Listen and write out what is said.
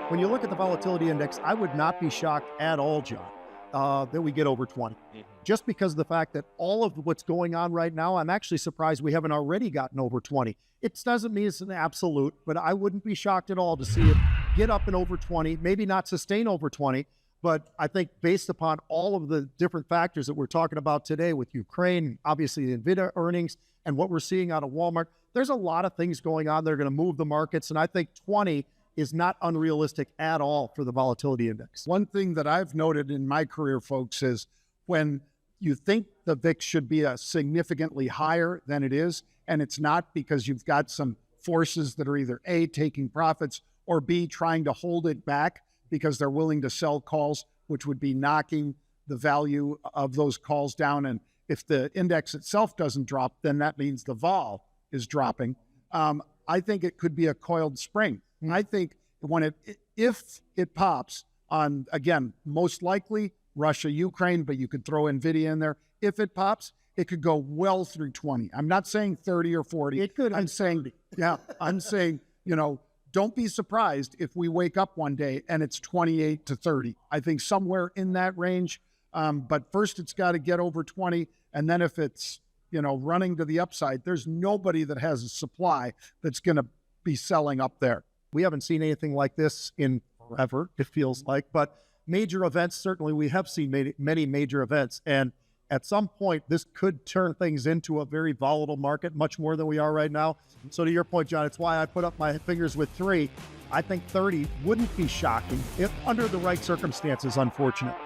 When you look at the volatility index, I would not be shocked at all, John, that we get over 20. Just because of the fact that all of what's going on right now, I'm actually surprised we haven't already gotten over 20. It doesn't mean it's an absolute, but I wouldn't be shocked at all to see it get up and over 20, maybe not sustain over 20. But I think based upon all of the different factors that we're talking about today with Ukraine, obviously the NVIDIA earnings, and what we're seeing out of Walmart, there's a lot of things going on that are going to move the markets. And I think 20 is not unrealistic at all for the volatility index. One thing that I've noted in my career, folks, is when you think the VIX should be a significantly higher than it is, and it's not because you've got some forces that are either A, taking profits, or B, trying to hold it back because they're willing to sell calls, which would be knocking the value of those calls down. And if the index itself doesn't drop, then that means the vol is dropping. I think it could be a coiled spring. I think if it pops on, again, most likely Russia, Ukraine, but you could throw NVIDIA in there. If it pops, it could go well through 20. I'm not saying 30 or 40. It could. I'm saying, don't be surprised if we wake up one day and it's 28 to 30. I think somewhere in that range. But first it's got to get over 20. And then if it's, running to the upside, there's nobody that has a supply that's going to be selling up there. We haven't seen anything like this in forever, it feels like, but major events, certainly we have seen many major events. And at some point, this could turn things into a very volatile market, much more than we are right now. So to your point, John, it's why I put up my fingers with 3. I think 30 wouldn't be shocking if under the right circumstances, unfortunately.